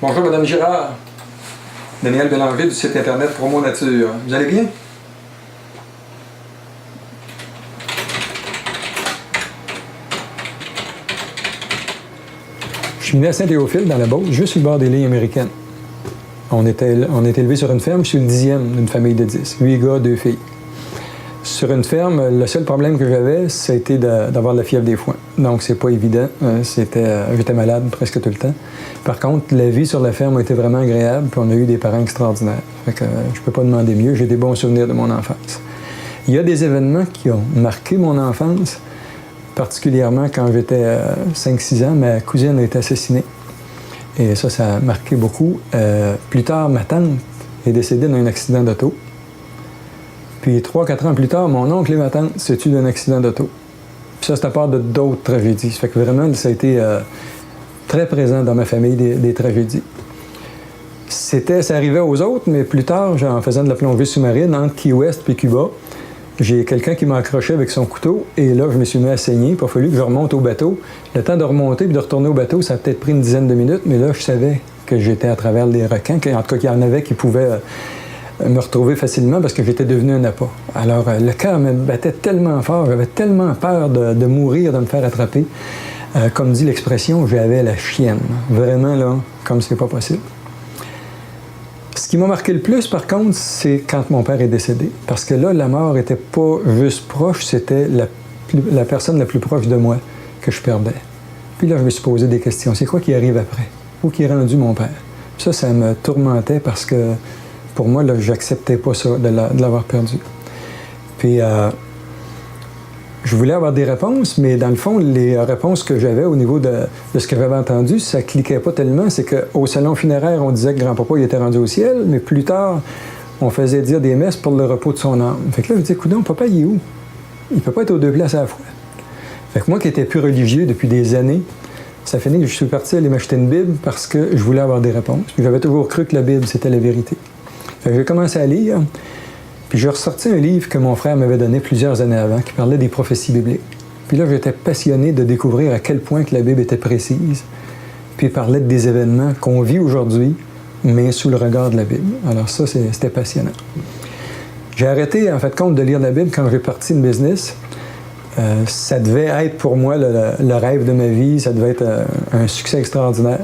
Bonjour Madame Girard. Daniel Bélanger du site internet Promo Nature. Vous allez bien? Je suis né à Saint-Théophile, dans la Beauce, juste sur le bord des lignes américaines. On est élevé sur une ferme, je suis le 10e d'une famille de 10. 8 gars, 2 filles. Sur une ferme, le seul problème que j'avais, ça a été d'avoir de la fièvre des foins. Donc, c'est pas évident. J'étais malade presque tout le temps. Par contre, la vie sur la ferme a été vraiment agréable, puis on a eu des parents extraordinaires. Fait que je peux pas demander mieux. J'ai des bons souvenirs de mon enfance. Il y a des événements qui ont marqué mon enfance, particulièrement quand j'étais 5-6 ans, ma cousine a été assassinée. Et ça a marqué beaucoup. Plus tard, ma tante est décédée d'un accident d'auto. Puis 3-4 ans plus tard, mon oncle et ma tante se tuent d'un accident d'auto. Puis ça, c'est à part d'autres tragédies. Ça fait que vraiment, ça a été très présent dans ma famille, des tragédies. Ça arrivait aux autres, mais plus tard, en faisant de la plongée sous-marine entre Key West et Cuba, j'ai quelqu'un qui m'a accroché avec son couteau, et là, je me suis mis à saigner. Il a fallu que je remonte au bateau. Le temps de remonter et de retourner au bateau, ça a peut-être pris une dizaine de minutes, mais là, je savais que j'étais à travers les requins, en tout cas, qu'il y en avait qui pouvaient me retrouver facilement parce que j'étais devenu un appât. Alors, le cœur me battait tellement fort, j'avais tellement peur de mourir, de me faire attraper. Comme dit l'expression, j'avais la chienne. Vraiment, là, comme c'est pas possible. Ce qui m'a marqué le plus, par contre, c'est quand mon père est décédé. Parce que là, la mort n'était pas juste proche, c'était la personne la plus proche de moi que je perdais. Puis là, je me suis posé des questions. C'est quoi qui arrive après? Où qui est rendu mon père? Puis ça me tourmentait parce que pour moi, là, j'acceptais pas ça, de l'avoir perdu. Puis, je voulais avoir des réponses, mais dans le fond, les réponses que j'avais au niveau de ce que j'avais entendu, ça cliquait pas tellement. C'est qu'au salon funéraire, on disait que grand-papa il était rendu au ciel, mais plus tard, on faisait dire des messes pour le repos de son âme. Fait que là, je me disais, coudonc, papa, il est où? Il peut pas être aux deux places à la fois. Fait que moi, qui étais plus religieux depuis des années, ça finit que je suis parti aller m'acheter une Bible parce que je voulais avoir des réponses. Puis j'avais toujours cru que la Bible, c'était la vérité. Fait que j'ai commencé à lire, puis j'ai ressorti un livre que mon frère m'avait donné plusieurs années avant, qui parlait des prophéties bibliques. Puis là, j'étais passionné de découvrir à quel point que la Bible était précise, puis il parlait des événements qu'on vit aujourd'hui, mais sous le regard de la Bible. Alors ça, c'était passionnant. J'ai arrêté, en fait, compte de lire la Bible quand j'ai parti une business. Ça devait être pour moi le rêve de ma vie, ça devait être un succès extraordinaire.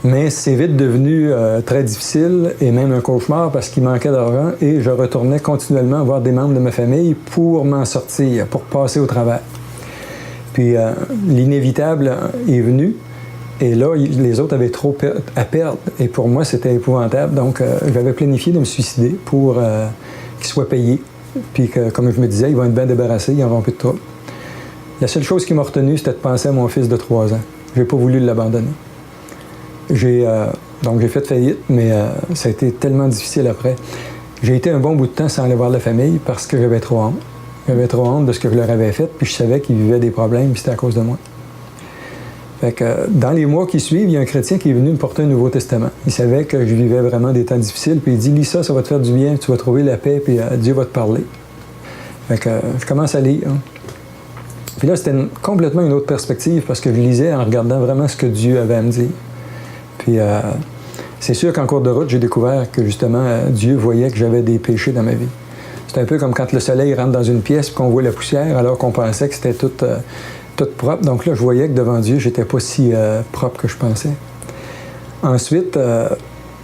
Mais c'est vite devenu très difficile et même un cauchemar parce qu'il manquait d'argent et je retournais continuellement voir des membres de ma famille pour m'en sortir, pour passer au travers. Puis l'inévitable est venu et là, les autres avaient trop à perdre et pour moi, c'était épouvantable. Donc, j'avais planifié de me suicider pour qu'ils soient payés. Puis que, comme je me disais, ils vont être bien débarrassés, ils n'auront plus de trouble. La seule chose qui m'a retenu, c'était de penser à mon fils de 3 ans. Je n'ai pas voulu l'abandonner. Donc j'ai fait faillite, mais ça a été tellement difficile après. J'ai été un bon bout de temps sans aller voir la famille parce que j'avais trop honte. J'avais trop honte de ce que je leur avais fait, puis je savais qu'ils vivaient des problèmes, puis c'était à cause de moi. Fait que dans les mois qui suivent, il y a un chrétien qui est venu me porter un Nouveau Testament. Il savait que je vivais vraiment des temps difficiles, puis il dit « Lis ça, ça va te faire du bien, tu vas trouver la paix, puis Dieu va te parler. » Fait que je commence à lire. Puis là, c'était complètement une autre perspective parce que je lisais en regardant vraiment ce que Dieu avait à me dire. Puis c'est sûr qu'en cours de route, j'ai découvert que justement, Dieu voyait que j'avais des péchés dans ma vie. C'est un peu comme quand le soleil rentre dans une pièce et qu'on voit la poussière alors qu'on pensait que c'était tout propre. Donc là, je voyais que devant Dieu, j'étais pas si propre que je pensais. Ensuite,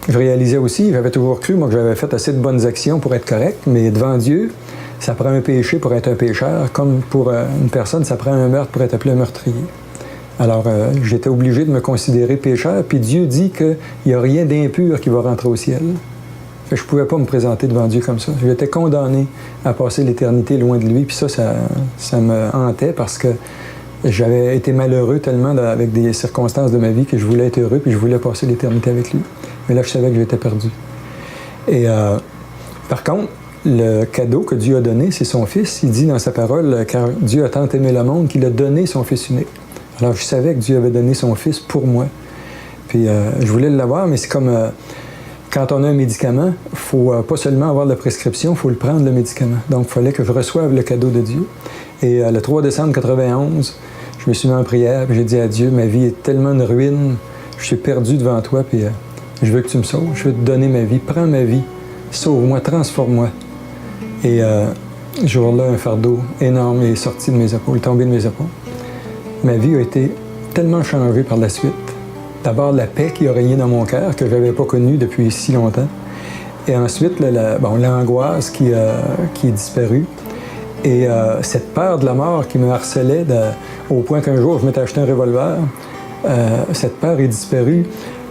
je réalisais aussi, j'avais toujours cru, moi, que j'avais fait assez de bonnes actions pour être correct, mais devant Dieu, ça prend un péché pour être un pécheur, comme pour une personne, ça prend un meurtre pour être appelé un meurtrier. Alors, j'étais obligé de me considérer pécheur, puis Dieu dit qu'il n'y a rien d'impur qui va rentrer au ciel. Fait que je ne pouvais pas me présenter devant Dieu comme ça. J'étais condamné à passer l'éternité loin de lui, puis ça me hantait parce que j'avais été malheureux tellement avec des circonstances de ma vie que je voulais être heureux, puis je voulais passer l'éternité avec lui. Mais là, je savais que j'étais perdu. Et par contre, le cadeau que Dieu a donné, c'est son Fils. Il dit dans sa parole, car Dieu a tant aimé le monde qu'il a donné son Fils unique. Alors, je savais que Dieu avait donné son Fils pour moi. Puis, je voulais l'avoir, mais c'est comme quand on a un médicament, il ne faut pas seulement avoir la prescription, il faut le prendre, le médicament. Donc, il fallait que je reçoive le cadeau de Dieu. Et le 3 décembre 1991, je me suis mis en prière, puis j'ai dit à Dieu, ma vie est tellement une ruine, je suis perdu devant toi, puis je veux que tu me sauves, je veux te donner ma vie, prends ma vie, sauve-moi, transforme-moi. Et ce jour-là, un fardeau énorme est sorti de mes épaules, tombé de mes épaules. Ma vie a été tellement changée par la suite. D'abord, la paix qui a régné dans mon cœur, que je n'avais pas connue depuis si longtemps. Et ensuite, l'angoisse qui est disparue. Et cette peur de la mort qui me harcelait au point qu'un jour, je m'étais acheté un revolver. Cette peur est disparue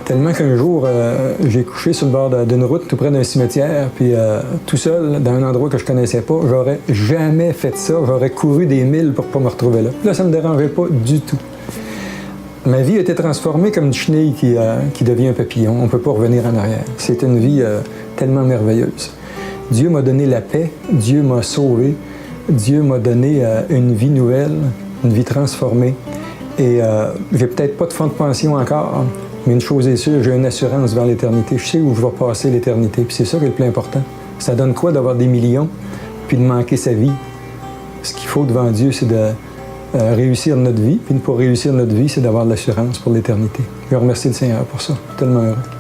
tellement qu'un jour, j'ai couché sur le bord d'une route tout près d'un cimetière, puis tout seul, dans un endroit que je connaissais pas. J'aurais jamais fait ça. J'aurais couru des milles pour pas me retrouver là. Là, ça me dérangeait pas du tout. Ma vie a été transformée comme une chenille qui devient un papillon. On ne peut pas revenir en arrière. C'est une vie tellement merveilleuse. Dieu m'a donné la paix. Dieu m'a sauvé. Dieu m'a donné une vie nouvelle, une vie transformée. Et j'ai peut-être pas de fonds de pension encore, mais une chose est sûre, j'ai une assurance vers l'éternité. Je sais où je vais passer l'éternité. Puis c'est ça qui est le plus important. Ça donne quoi d'avoir des millions, puis de manquer sa vie? Ce qu'il faut devant Dieu, c'est de réussir notre vie. Puis pour réussir notre vie, c'est d'avoir de l'assurance pour l'éternité. Je remercie le Seigneur pour ça. Tellement heureux.